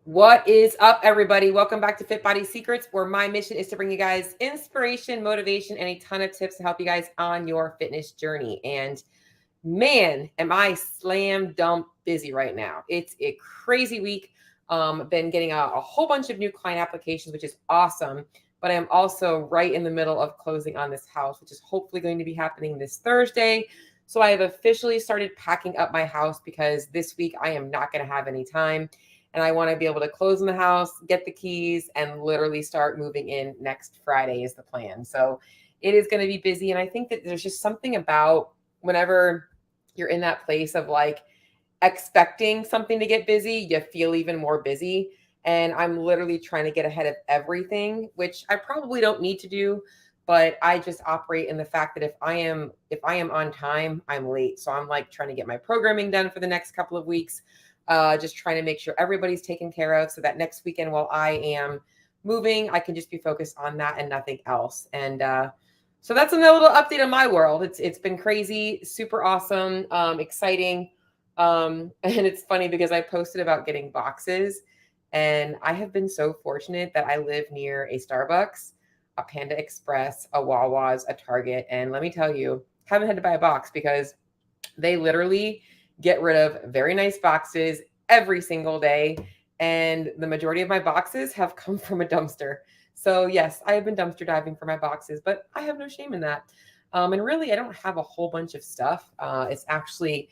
What is up, everybody? Welcome back to Fit Body Secrets, where my mission is to bring you guys inspiration, motivation, and a ton of tips to help you guys on your fitness journey. And man, am I slam dunk busy right now. It's a crazy week. Been getting a whole bunch of new client applications, which is awesome. But I'm also right in the middle of closing on this house, which is hopefully going to be happening this Thursday. So I have officially started packing up my house because this week I am not going to have any time. And I want to be able to close in the house, get the keys, and literally start moving in next Friday is the plan. So it is going to be busy. And I think that there's just something about whenever you're in that place of like expecting something to get busy, you feel even more busy. And I'm literally trying to get ahead of everything, which I probably don't need to do, but I just operate in the fact that if I am on time, I'm late. So I'm like trying to get my programming done for the next couple of weeks. Just trying to make sure everybody's taken care of so that next weekend while I am moving, I can just be focused on that and nothing else. And so that's a little update on my world. It's been crazy, super awesome, exciting. And it's funny because I posted about getting boxes, and I have been so fortunate that I live near a Starbucks, a Panda Express, a Wawa's, a Target, and let me tell you, haven't had to buy a box because they literally get rid of very nice boxes every single day. And the majority of my boxes have come from a dumpster. So, yes, I have been dumpster diving for my boxes, but I have no shame in that. And really, I don't have a whole bunch of stuff. It's actually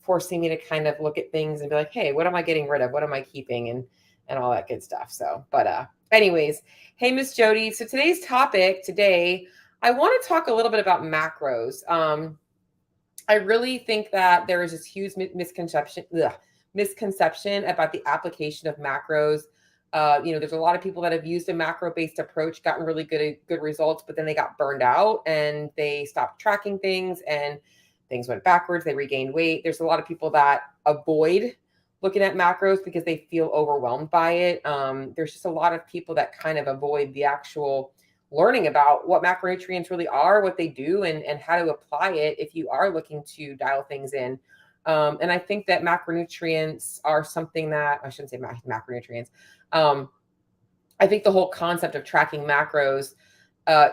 forcing me to kind of look at things and be like, hey, what am I getting rid of? What am I keeping? And all that good stuff. So, but anyways, hey, Miss Jody. So today's topic today, I want to talk a little bit about macros. I really think that there is this huge misconception about the application of macros. There's a lot of people that have used a macro-based approach, gotten really good results, but then they got burned out and they stopped tracking things and things went backwards. They regained weight. There's a lot of people that avoid looking at macros because they feel overwhelmed by it. There's just a lot of people that kind of avoid the actual learning about what macronutrients really are, what they do, and how to apply it if you are looking to dial things in. And I think that macronutrients are something that I shouldn't say macronutrients. I think the whole concept of tracking macros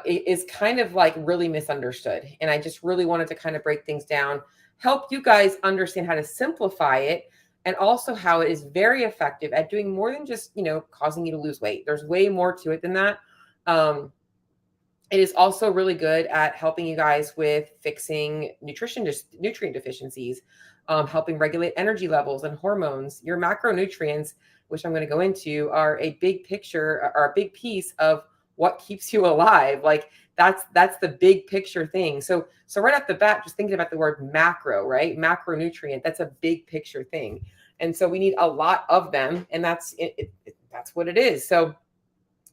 is kind of like really misunderstood. And I just really wanted to kind of break things down, help you guys understand how to simplify it, and also how it is very effective at doing more than just, causing you to lose weight. There's way more to it than that. It is also really good at helping you guys with fixing nutrient deficiencies, helping regulate energy levels and hormones. Your macronutrients, which I'm going to go into, are a big picture, are a big piece of what keeps you alive. Like that's the big picture thing. So right off the bat, just thinking about the word macro, right? Macronutrient, that's a big picture thing. And so we need a lot of them, and that's that's what it is. So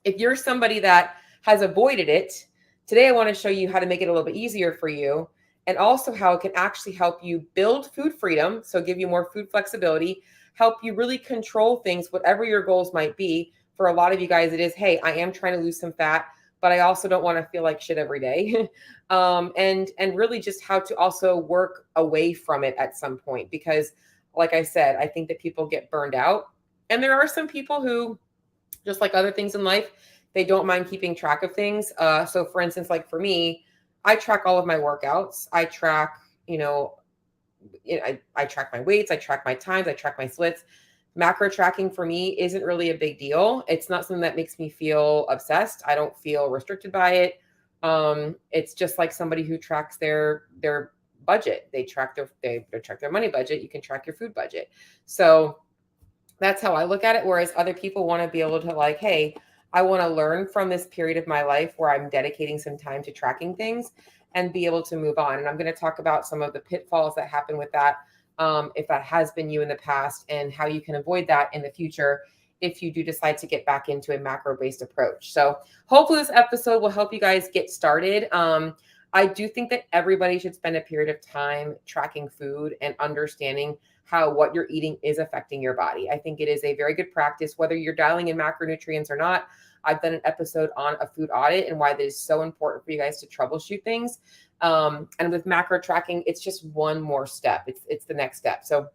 if you're somebody that has avoided it, today I want to show you how to make it a little bit easier for you, and also how it can actually help you build food freedom, so give you more food flexibility, help you really control things, whatever your goals might be. For a lot of you guys, it is, hey, I am trying to lose some fat, but I also don't want to feel like shit every day. And really just how to also work away from it at some point. Because like I said, I think that people get burned out. And there are some people who, just like other things in life, they don't mind keeping track of things. So for instance, like for me, I track all of my workouts. I track, I track my weights, I track my times, I track my splits. Macro tracking for me isn't really a big deal. It's not something that makes me feel obsessed. I don't feel restricted by it. It's just like somebody who tracks their budget. They track their money budget. You can track your food budget. So that's how I look at it. Whereas other people want to be able to like, hey, I want to learn from this period of my life where I'm dedicating some time to tracking things and be able to move on. And I'm going to talk about some of the pitfalls that happen with that, if that has been you in the past, and how you can avoid that in the future if you do decide to get back into a macro-based approach. So hopefully this episode will help you guys get started. I do think that everybody should spend a period of time tracking food and understanding how what you're eating is affecting your body. I think it is a very good practice, whether you're dialing in macronutrients or not. I've done an episode on a food audit and why that is so important for you guys to troubleshoot things. And with macro tracking, it's just one more step. It's the next step. So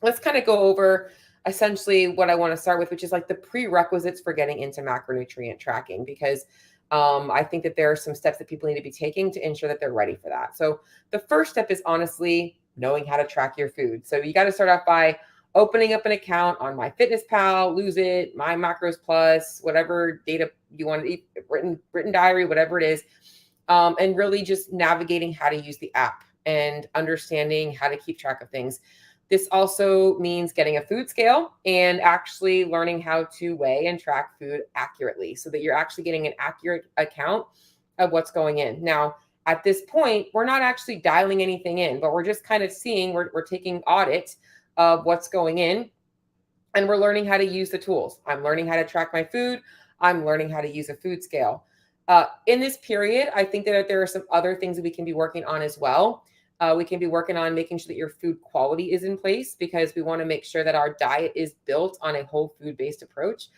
let's kind of go over essentially what I want to start with, which is like the prerequisites for getting into macronutrient tracking, because I think that there are some steps that people need to be taking to ensure that they're ready for that. So the first step is honestly knowing how to track your food. So you got to start off by opening up an account on MyFitnessPal, Lose It, My Macros Plus, whatever data you want to eat, written diary, whatever it is, and really just navigating how to use the app and understanding how to keep track of things. This also means getting a food scale and actually learning how to weigh and track food accurately so that you're actually getting an accurate account of what's going in. Now, at this point, we're not actually dialing anything in, but we're just kind of seeing, we're taking audit of what's going in, and we're learning how to use the tools. I'm learning how to track my food. I'm learning how to use a food scale. In this period, I think that there are some other things that we can be working on as well. We can be working on making sure that your food quality is in place, because we want to make sure that our diet is built on a whole food based approach.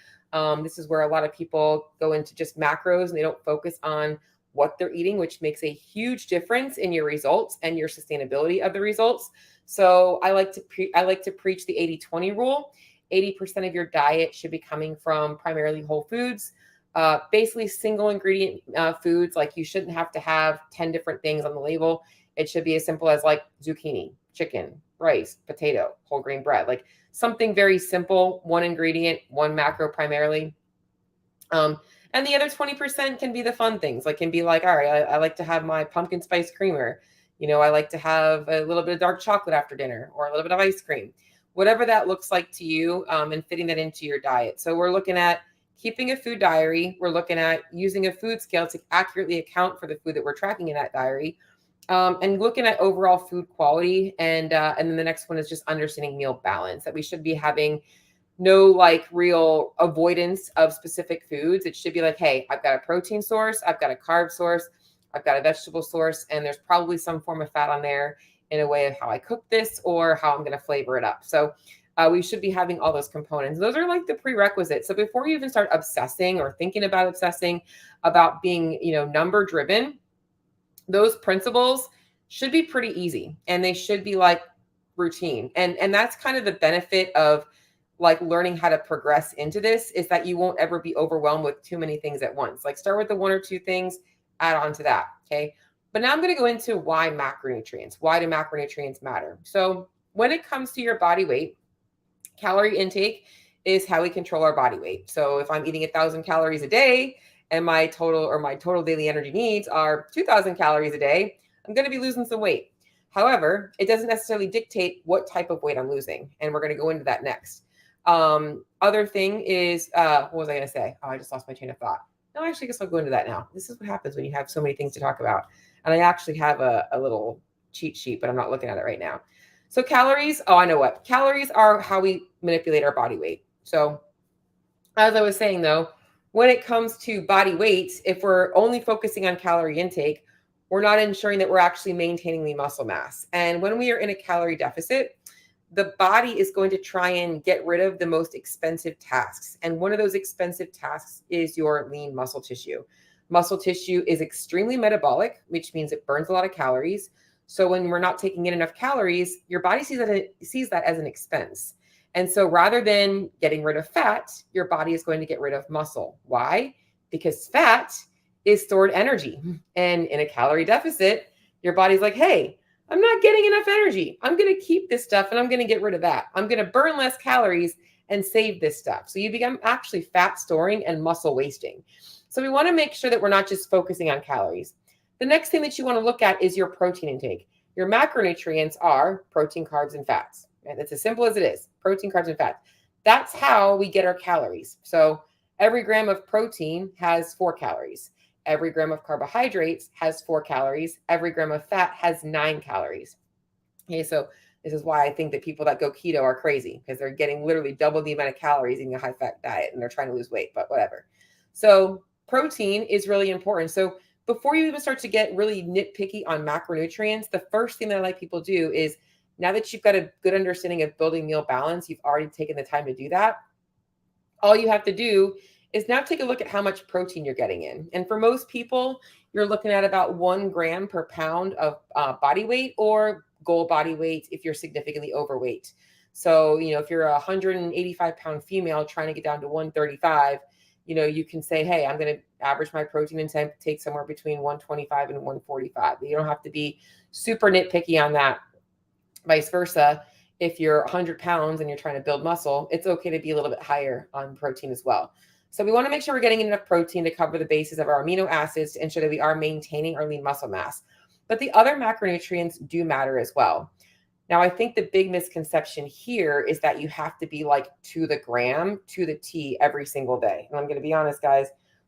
This is where a lot of people go into just macros and they don't focus on what they're eating, which makes a huge difference in your results and your sustainability of the results. So I like to preach the 80-20 rule. 80% of your diet should be coming from primarily whole foods. Basically single ingredient foods. Like you shouldn't have to have 10 different things on the label. It should be as simple as like zucchini, chicken, rice, potato, whole grain bread, like something very simple, one ingredient, one macro primarily. And the other 20% can be the fun things, like can be like, all right, I like to have my pumpkin spice creamer. I like to have a little bit of dark chocolate after dinner, or a little bit of ice cream, whatever that looks like to you, and fitting that into your diet. So we're looking at keeping a food diary. We're looking at using a food scale to accurately account for the food that we're tracking in that diary. And looking at overall food quality. And then the next one is just understanding meal balance, that we should be having no like real avoidance of specific foods. It should be like, hey, I've got a protein source, I've got a carb source, I've got a vegetable source, and there's probably some form of fat on there in a way of how I cook this or how I'm going to flavor it up. So we should be having all those components. Those are like the prerequisites. So before you even start obsessing or thinking about obsessing about being, number driven, those principles should be pretty easy, and they should be like routine. And that's kind of the benefit of like learning how to progress into this, is that you won't ever be overwhelmed with too many things at once. Like start with the one or two things, add on to that. Okay. But now I'm going to go into why macronutrients. Why do macronutrients matter? So when it comes to your body weight, calorie intake is how we control our body weight. So if I'm eating 1,000 calories a day, and my total daily energy needs are 2,000 calories a day, I'm going to be losing some weight. However, it doesn't necessarily dictate what type of weight I'm losing. And we're going to go into that next. Other thing is, what was I going to say? Oh, I just lost my train of thought. No, actually, I guess I'll go into that now. This is what happens when you have so many things to talk about. And I actually have a little cheat sheet, but I'm not looking at it right now. So calories, I know what. Calories are how we manipulate our body weight. So as I was saying though, when it comes to body weight, if we're only focusing on calorie intake, we're not ensuring that we're actually maintaining the muscle mass. And when we are in a calorie deficit, the body is going to try and get rid of the most expensive tasks. And one of those expensive tasks is your lean muscle tissue. Muscle tissue is extremely metabolic, which means it burns a lot of calories. So when we're not taking in enough calories, your body sees that as an expense. And so rather than getting rid of fat, your body is going to get rid of muscle. Why? Because fat is stored energy. And in a calorie deficit, your body's like, hey, I'm not getting enough energy. I'm going to keep this stuff and I'm going to get rid of that. I'm going to burn less calories and save this stuff. So you become actually fat storing and muscle wasting. So we want to make sure that we're not just focusing on calories. The next thing that you want to look at is your protein intake. Your macronutrients are protein, carbs, and fats. And it's as simple as it is. Protein, carbs, and fats. That's how we get our calories. So every gram of protein has 4 calories. Every gram of carbohydrates has 4 calories. Every gram of fat has 9 calories. Okay, so this is why I think that people that go keto are crazy, because they're getting literally double the amount of calories eating a high-fat diet, and they're trying to lose weight, but whatever. So protein is really important. So before you even start to get really nitpicky on macronutrients, the first thing that I like people do is, now that you've got a good understanding of building meal balance, you've already taken the time to do that. All you have to do is now take a look at how much protein you're getting in. And for most people, you're looking at about 1 gram per pound of body weight, or goal body weight if you're significantly overweight. So, if you're a 185-pound female trying to get down to 135, you can say, hey, I'm going to average my protein intake somewhere between 125 and 145. You don't have to be super nitpicky on that. Vice versa, if you're 100 pounds and you're trying to build muscle, it's okay to be a little bit higher on protein as well. So we want to make sure we're getting enough protein to cover the bases of our amino acids to ensure that we are maintaining our lean muscle mass. But the other macronutrients do matter as well. Now, I think the big misconception here is that you have to be like to the gram, to the T every single day. And I'm going to be honest, guys,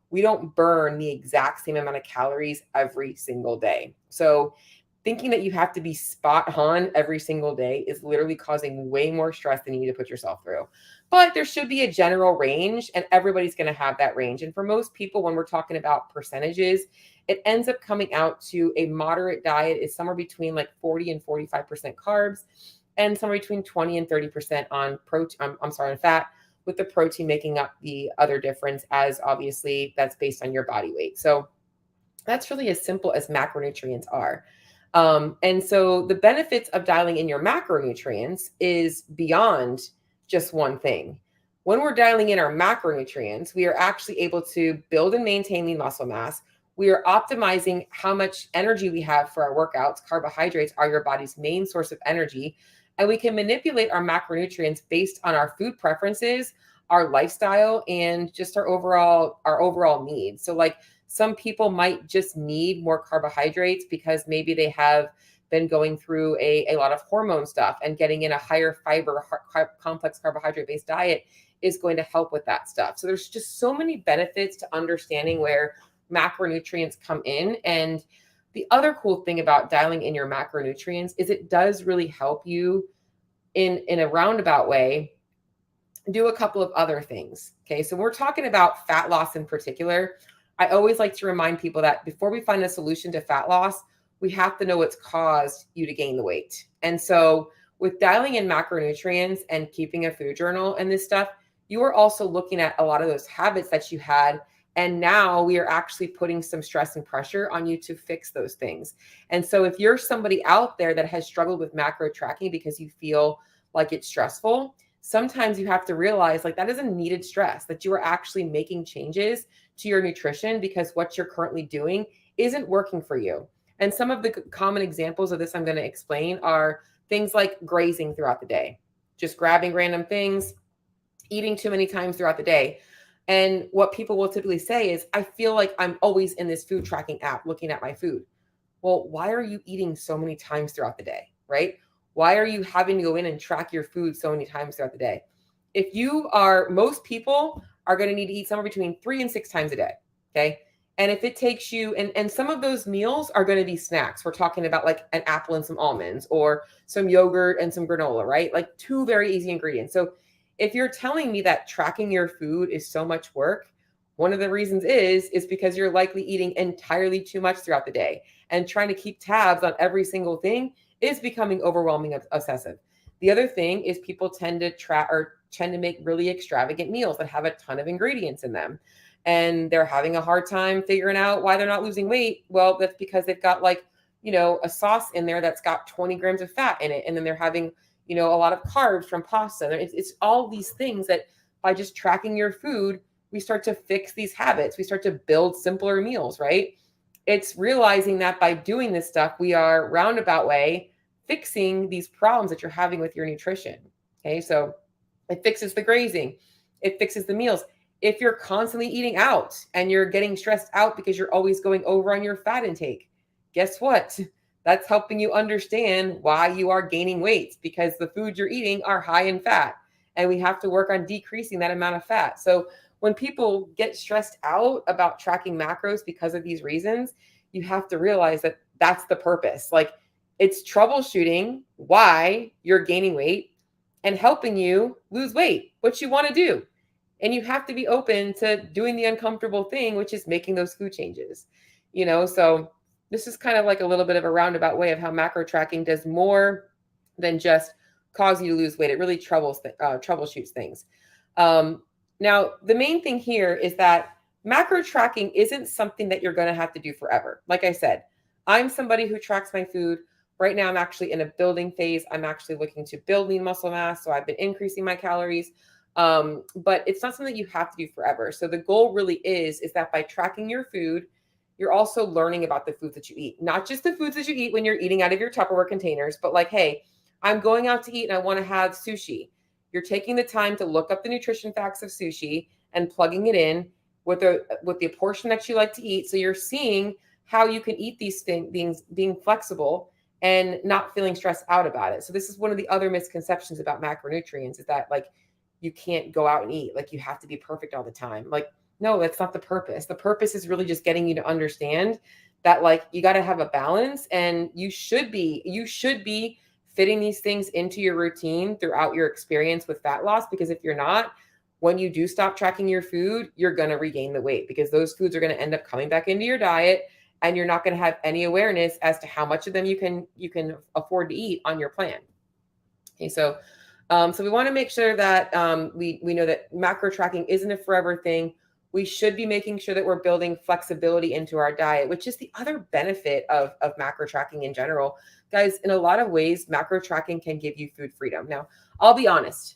we don't burn the exact same amount of calories every single day. So thinking that you have to be spot on every single day is literally causing way more stress than you need to put yourself through. But there should be a general range, and everybody's going to have that range. And for most people, when we're talking about percentages, it ends up coming out to a moderate diet is somewhere between like 40 and 45% carbs, and somewhere between 20 and 30% on protein. On fat, with the protein making up the other difference, as obviously that's based on your body weight. So that's really as simple as macronutrients are. And so the benefits of dialing in your macronutrients is beyond just one thing. When we're dialing in our macronutrients, we are actually able to build and maintain lean muscle mass. We are optimizing how much energy we have for our workouts. Carbohydrates are your body's main source of energy. And we can manipulate our macronutrients based on our food preferences, our lifestyle, and just our overall needs. So like some people might just need more carbohydrates because maybe they have been going through a lot of hormone stuff, and getting in a higher fiber, complex carbohydrate-based diet is going to help with that stuff. So there's just so many benefits to understanding where macronutrients come in. And the other cool thing about dialing in your macronutrients is it does really help you in a roundabout way do a couple of other things. Okay, so we're talking about fat loss in particular. I always like to remind people that before we find a solution to fat loss, we have to know what's caused you to gain the weight. And so with dialing in macronutrients and keeping a food journal and this stuff, you are also looking at a lot of those habits that you had. And now we are actually putting some stress and pressure on you to fix those things. And so if you're somebody out there that has struggled with macro tracking because you feel like it's stressful, sometimes you have to realize like that is a needed stress, that you are actually making changes to your nutrition because what you're currently doing isn't working for you. And some of the common examples of this I'm going to explain are things like grazing throughout the day, just grabbing random things, eating too many times throughout the day. And what people will typically say is, I feel like I'm always in this food tracking app looking at my food. Well, why are you eating so many times throughout the day, right? Why are you having to go in and track your food so many times throughout the day? Most people are going to need to eat somewhere between 3 and 6 times a day. Okay. And if it takes you, and some of those meals are going to be snacks. We're talking about like an apple and some almonds, or some yogurt and some granola, right? Like 2 very easy ingredients. So if you're telling me that tracking your food is so much work, one of the reasons is because you're likely eating entirely too much throughout the day, and trying to keep tabs on every single thing is becoming overwhelming, obsessive. The other thing is people tend to make really extravagant meals that have a ton of ingredients in them, and they're having a hard time figuring out why they're not losing weight. Well, that's because they've got like, a sauce in there that's got 20 grams of fat in it. And then they're having, a lot of carbs from pasta. It's all these things that by just tracking your food, we start to fix these habits. We start to build simpler meals, right? It's realizing that by doing this stuff, we are roundabout way fixing these problems that you're having with your nutrition. Okay. So it fixes the grazing. It fixes the meals. If you're constantly eating out and you're getting stressed out because you're always going over on your fat intake, guess what? That's helping you understand why you are gaining weight, because the foods you're eating are high in fat, and we have to work on decreasing that amount of fat. So when people get stressed out about tracking macros because of these reasons, you have to realize that that's the purpose. Like, it's troubleshooting why you're gaining weight and helping you lose weight, what you want to do. And you have to be open to doing the uncomfortable thing, which is making those food changes. So this is kind of like a little bit of a roundabout way of how macro tracking does more than just cause you to lose weight. It really troubleshoots things. Now, the main thing here is that macro tracking isn't something that you're going to have to do forever. Like I said, I'm somebody who tracks my food Right now, I'm actually in a building phase. I'm actually looking to build lean muscle mass. So I've been increasing my calories. But it's not something you have to do forever. So the goal really is that by tracking your food, you're also learning about the foods that you eat, not just the foods that you eat when you're eating out of your Tupperware containers, but like, hey, I'm going out to eat and I want to have sushi. You're taking the time to look up the nutrition facts of sushi and plugging it in with the portion that you like to eat. So you're seeing how you can eat these things, being flexible and not feeling stressed out about it. So this is one of the other misconceptions about macronutrients, is that like you can't go out and eat, like you have to be perfect all the time. Like, no, that's not the purpose. The purpose is really just getting you to understand that like you got to have a balance, and you should be fitting these things into your routine throughout your experience with fat loss, because if you're not, when you do stop tracking your food, you're going to regain the weight, because those foods are going to end up coming back into your diet, and you're not going to have any awareness as to how much of them you can afford to eat on your plan. Okay, so we want to make sure that we know that macro tracking isn't a forever thing. We should be making sure that we're building flexibility into our diet, which is the other benefit of macro tracking in general. Guys, in a lot of ways, macro tracking can give you food freedom. Now, I'll be honest.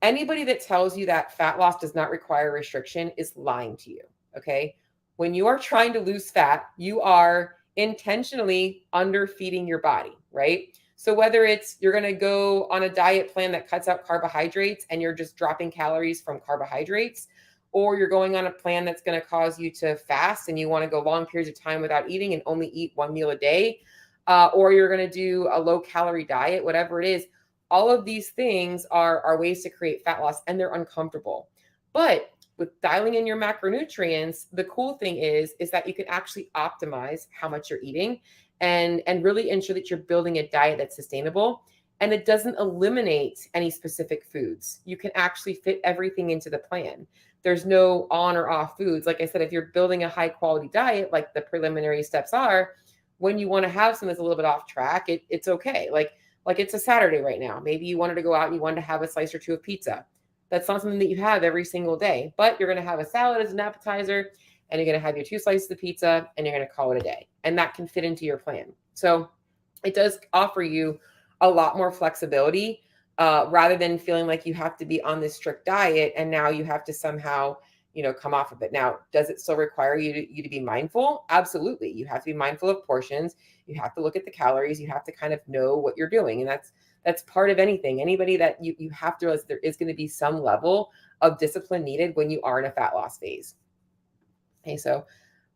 Anybody that tells you that fat loss does not require restriction is lying to you, okay? When you are trying to lose fat, you are intentionally underfeeding your body, right? So whether it's you're going to go on a diet plan that cuts out carbohydrates and you're just dropping calories from carbohydrates, or you're going on a plan that's going to cause you to fast and you want to go long periods of time without eating and only eat one meal a day, or you're going to do a low calorie diet, whatever it is, all of these things are ways to create fat loss, and they're uncomfortable. But with dialing in your macronutrients, the cool thing is that you can actually optimize how much you're eating and really ensure that you're building a diet that's sustainable, and it doesn't eliminate any specific foods. You can actually fit everything into the plan. There's no on or off foods. Like I said, if you're building a high quality diet, like the preliminary steps are, when you want to have something that's a little bit off track, it's okay. Like it's a Saturday right now. Maybe you wanted to go out and you wanted to have a slice or two of pizza. That's not something that you have every single day, but you're going to have a salad as an appetizer, and you're going to have your 2 slices of pizza, and you're going to call it a day. And that can fit into your plan. So it does offer you a lot more flexibility, rather than feeling like you have to be on this strict diet and now you have to somehow, come off of it. Now, does it still require you to be mindful? Absolutely. You have to be mindful of portions. You have to look at the calories. You have to kind of know what you're doing. And that's part of anything. Anybody that you have to realize there is going to be some level of discipline needed when you are in a fat loss phase. Okay, so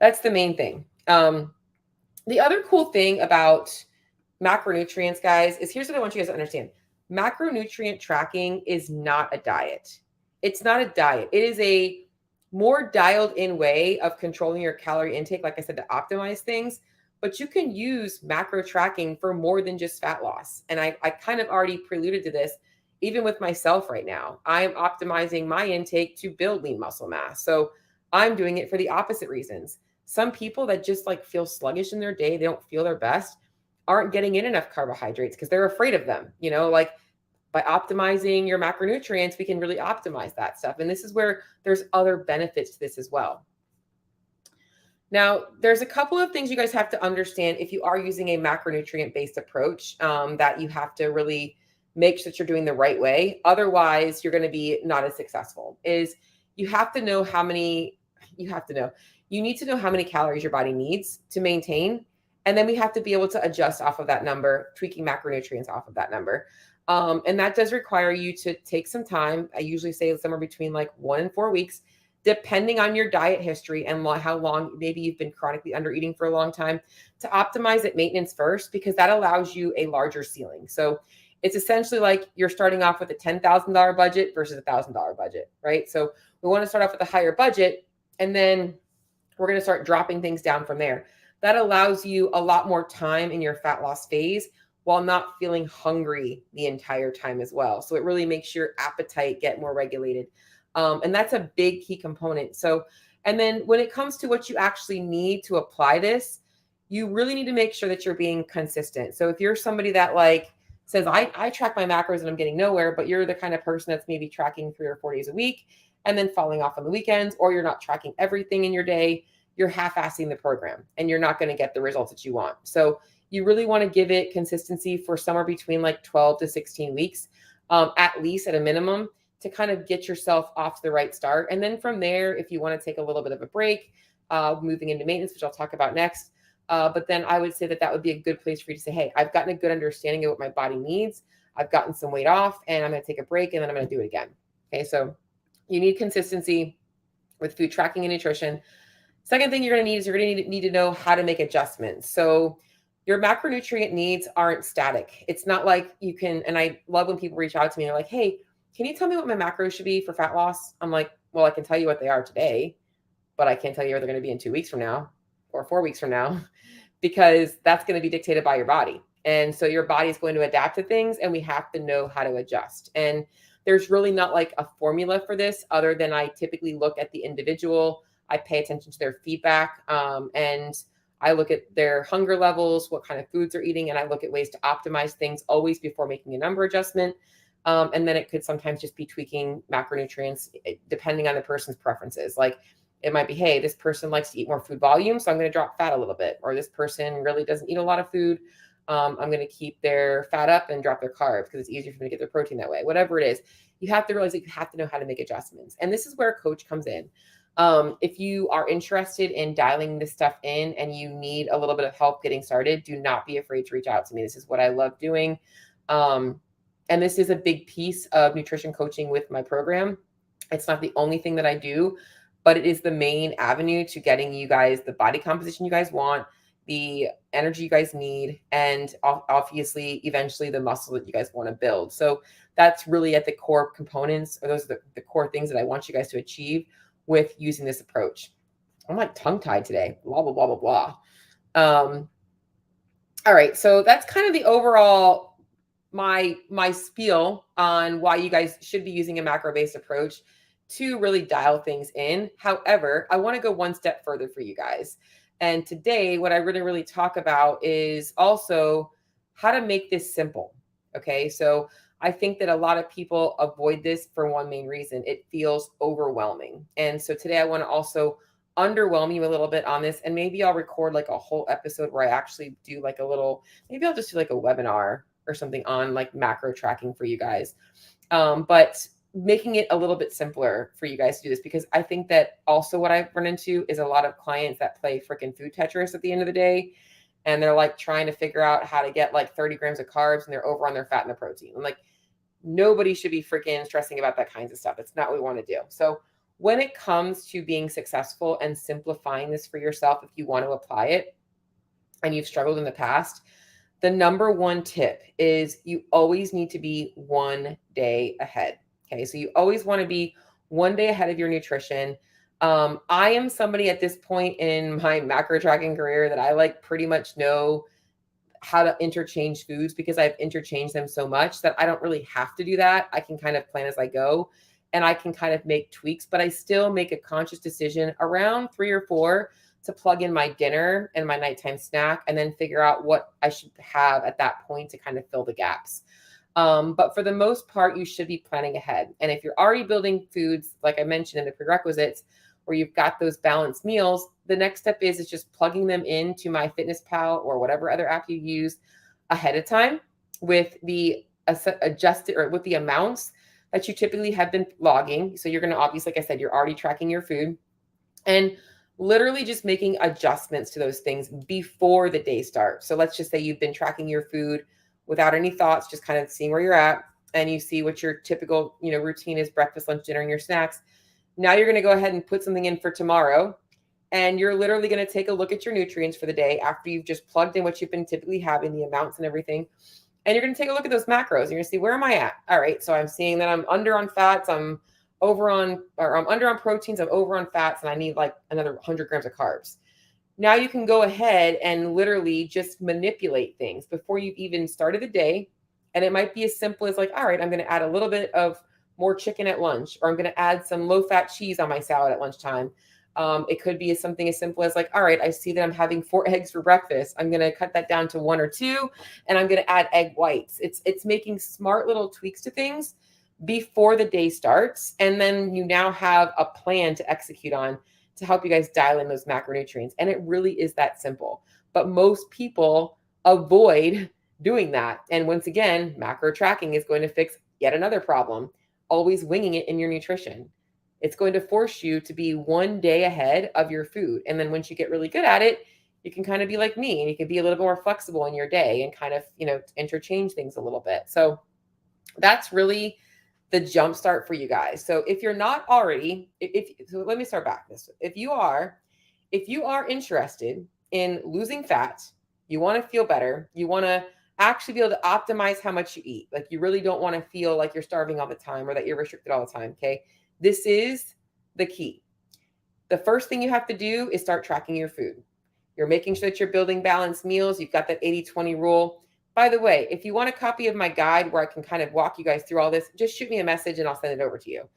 that's the main thing. The other cool thing about macronutrients, guys, is here's what I want you guys to understand. Macronutrient tracking is not a diet. It's not a diet. It is a more dialed in way of controlling your calorie intake, like I said, to optimize things. But you can use macro tracking for more than just fat loss. And I kind of already preluded to this, even with myself right now. I'm optimizing my intake to build lean muscle mass. So I'm doing it for the opposite reasons. Some people that just like feel sluggish in their day, they don't feel their best, aren't getting in enough carbohydrates because they're afraid of them. Like by optimizing your macronutrients, we can really optimize that stuff. And this is where there's other benefits to this as well. Now, there's a couple of things you guys have to understand if you are using a macronutrient-based approach, that you have to really make sure that you're doing the right way. Otherwise, you're going to be not as successful. You need to know how many calories your body needs to maintain. And then we have to be able to adjust off of that number, tweaking macronutrients off of that number. And that does require you to take some time. I usually say somewhere between like 1 and 4 weeks, depending on your diet history and how long maybe you've been chronically under eating for a long time, to optimize at maintenance first, because that allows you a larger ceiling. So it's essentially like you're starting off with a $10,000 budget versus a $1,000 budget, right? So we want to start off with a higher budget, and then we're going to start dropping things down from there. That allows you a lot more time in your fat loss phase while not feeling hungry the entire time as well. So it really makes your appetite get more regulated. And that's a big key component. So, and then when it comes to what you actually need to apply this, you really need to make sure that you're being consistent. So if you're somebody that like says, I track my macros and I'm getting nowhere, but you're the kind of person that's maybe tracking 3 or 4 days a week and then falling off on the weekends, or you're not tracking everything in your day, you're half-assing the program and you're not going to get the results that you want. So you really want to give it consistency for somewhere between like 12 to 16 weeks, at least at a minimum, to kind of get yourself off to the right start. And then from there, if you want to take a little bit of a break, moving into maintenance, which I'll talk about next. But then I would say that that would be a good place for you to say, hey, I've gotten a good understanding of what my body needs. I've gotten some weight off, and I'm going to take a break, and then I'm going to do it again. Okay, so you need consistency with food tracking and nutrition. Second thing you're going to need is you're going to need to know how to make adjustments. So your macronutrient needs aren't static. It's not like you can, and I love when people reach out to me and they're like, hey, can you tell me what my macros should be for fat loss? I'm like, well, I can tell you what they are today, but I can't tell you where they're going to be in 2 weeks from now or 4 weeks from now, because that's going to be dictated by your body. And so your body is going to adapt to things, and we have to know how to adjust. And there's really not like a formula for this, other than I typically look at the individual. I pay attention to their feedback, and I look at their hunger levels, what kind of foods they're eating, and I look at ways to optimize things always before making a number adjustment. And then it could sometimes just be tweaking macronutrients depending on the person's preferences. Like it might be, hey, this person likes to eat more food volume, so I'm going to drop fat a little bit. Or this person really doesn't eat a lot of food. I'm going to keep their fat up and drop their carbs because it's easier for them to get their protein that way. Whatever it is, you have to realize that you have to know how to make adjustments. And this is where a coach comes in. If you are interested in dialing this stuff in and you need a little bit of help getting started, do not be afraid to reach out to me. This is what I love doing. And this is a big piece of nutrition coaching with my program. It's not the only thing that I do, but it is the main avenue to getting you guys the body composition you guys want, the energy you guys need, and obviously eventually the muscle that you guys want to build. So that's really at the core components, or those are the core things that I want you guys to achieve with using this approach. I'm like tongue-tied today, blah, blah, blah, blah, blah. All right. So that's kind of the overall, my spiel on why you guys should be using a macro-based approach to really dial things in. However, I want to go one step further for you guys. And today, what I really talk about is also how to make this simple. Okay. So I think that a lot of people avoid this for one main reason. It feels overwhelming. And so today I want to also underwhelm you a little bit on this. And maybe I'll record like a whole episode where I actually do like a little, maybe I'll just do like a webinar or something on like macro tracking for you guys. But making it a little bit simpler for you guys to do this, because I think that also what I've run into is a lot of clients that play freaking food Tetris at the end of the day. And they're like trying to figure out how to get like 30 grams of carbs, and they're over on their fat and their protein. I'm like, nobody should be freaking stressing about that kinds of stuff. It's not what we want to do. So when it comes to being successful and simplifying this for yourself, if you want to apply it and you've struggled in the past, the number one tip is you always need to be 1 day ahead. Okay. So you always want to be 1 day ahead of your nutrition. I am somebody at this point in my macro tracking career that I like pretty much know how to interchange foods, because I've interchanged them so much that I don't really have to do that. I can kind of plan as I go, and I can kind of make tweaks, but I still make a conscious decision around 3 or 4 to plug in my dinner and my nighttime snack, and then figure out what I should have at that point to kind of fill the gaps. But for the most part, you should be planning ahead. And if you're already building foods, like I mentioned in the prerequisites, where you've got those balanced meals, the next step is just plugging them into MyFitnessPal or whatever other app you use ahead of time with the adjusted, or with the amounts that you typically have been logging. So you're going to obviously, like I said, you're already tracking your food, and literally just making adjustments to those things before the day starts. So let's just say you've been tracking your food without any thoughts, just kind of seeing where you're at, and you see what your typical, routine is: breakfast, lunch, dinner, and your snacks. Now you're going to go ahead and put something in for tomorrow, and you're literally going to take a look at your nutrients for the day after you've just plugged in what you've been typically having, the amounts and everything. And you're going to take a look at those macros, and you're going to see, where am I at? All right. So I'm seeing that I'm under on fats. I'm under on proteins. I'm over on fats, and I need like another 100 grams of carbs. Now you can go ahead and literally just manipulate things before you've even started the day. And it might be as simple as like, all right, I'm going to add a little bit of more chicken at lunch, or I'm going to add some low-fat cheese on my salad at lunchtime. It could be something as simple as like, all right, I see that I'm having 4 eggs for breakfast. I'm going to cut that down to 1 or 2, and I'm going to add egg whites. It's making smart little tweaks to things before the day starts. And then you now have a plan to execute on to help you guys dial in those macronutrients. And it really is that simple. But most people avoid doing that. And once again, macro tracking is going to fix yet another problem, always winging it in your nutrition. It's going to force you to be one day ahead of your food. And then once you get really good at it, you can kind of be like me and you can be a little more flexible in your day and kind of, interchange things a little bit. So that's really the jump start for you guys. So if you're not already, so let me start back this. If you are interested in losing fat, you want to feel better, you want to actually be able to optimize how much you eat. Like you really don't want to feel like you're starving all the time or that you're restricted all the time. Okay. This is the key. The first thing you have to do is start tracking your food. You're making sure that you're building balanced meals. You've got that 80-20 rule. By the way, if you want a copy of my guide where I can kind of walk you guys through all this, just shoot me a message and I'll send it over to you.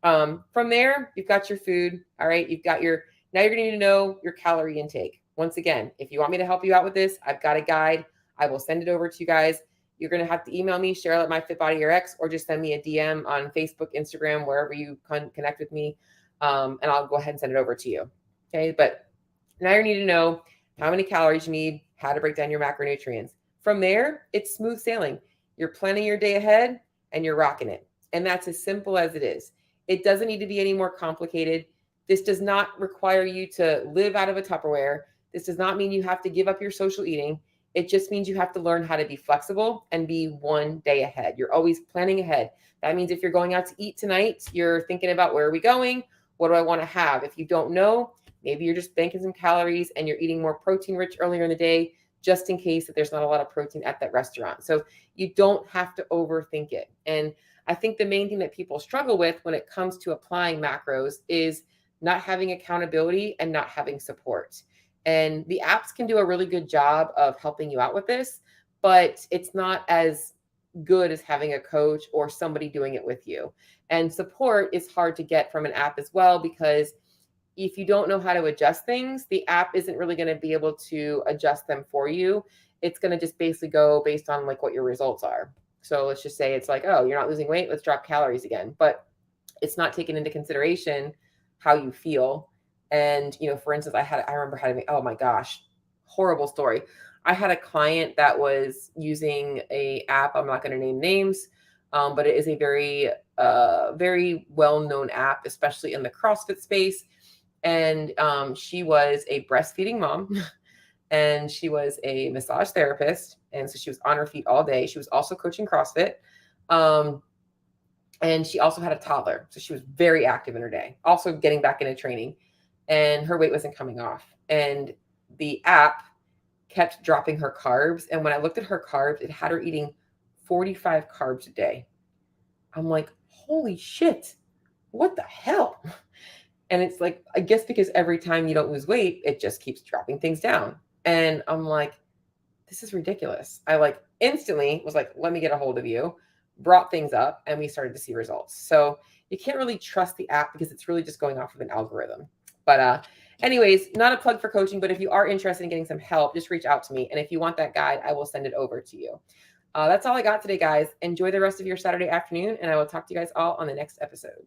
From there, you've got your food. All right. Now you're going to need to know your calorie intake. Once again, if you want me to help you out with this, I've got a guide. I will send it over to you guys. You're going to have to email me, Cheryl@MyFitBodyRx, or just send me a DM on Facebook, Instagram, wherever you connect with me. And I'll go ahead and send it over to you. Okay. But now you need to know how many calories you need, how to break down your macronutrients. From there, it's smooth sailing. You're planning your day ahead and you're rocking it. And that's as simple as it is. It doesn't need to be any more complicated. This does not require you to live out of a Tupperware. This does not mean you have to give up your social eating. It just means you have to learn how to be flexible and be one day ahead. You're always planning ahead. That means if you're going out to eat tonight, you're thinking about where are we going? What do I want to have? If you don't know, maybe you're just banking some calories and you're eating more protein rich earlier in the day, just in case that there's not a lot of protein at that restaurant. So you don't have to overthink it. And I think the main thing that people struggle with when it comes to applying macros is not having accountability and not having support. And the apps can do a really good job of helping you out with this, but it's not as good as having a coach or somebody doing it with you. And support is hard to get from an app as well, because if you don't know how to adjust things, the app isn't really going to be able to adjust them for you. It's going to just basically go based on like what your results are. So let's just say it's like, oh, you're not losing weight, let's drop calories again. But it's not taking into consideration how you feel. And, for instance, I remember having, oh my gosh, horrible story. I had a client that was using a app. I'm not going to name names, but it is a very, very well-known app, especially in the CrossFit space. And she was a breastfeeding mom and she was a massage therapist. And so she was on her feet all day. She was also coaching CrossFit. And she also had a toddler. So she was very active in her day, also getting back into training. And her weight wasn't coming off. And the app kept dropping her carbs. And when I looked at her carbs, it had her eating 45 carbs a day. I'm like, holy shit, what the hell? And it's like, I guess because every time you don't lose weight, it just keeps dropping things down. And I'm like, this is ridiculous. I instantly was like, let me get a hold of you, brought things up, and we started to see results. So you can't really trust the app because it's really just going off of an algorithm. But anyways, not a plug for coaching, but if you are interested in getting some help, just reach out to me. And if you want that guide, I will send it over to you. That's all I got today, guys. Enjoy the rest of your Saturday afternoon, and I will talk to you guys all on the next episode.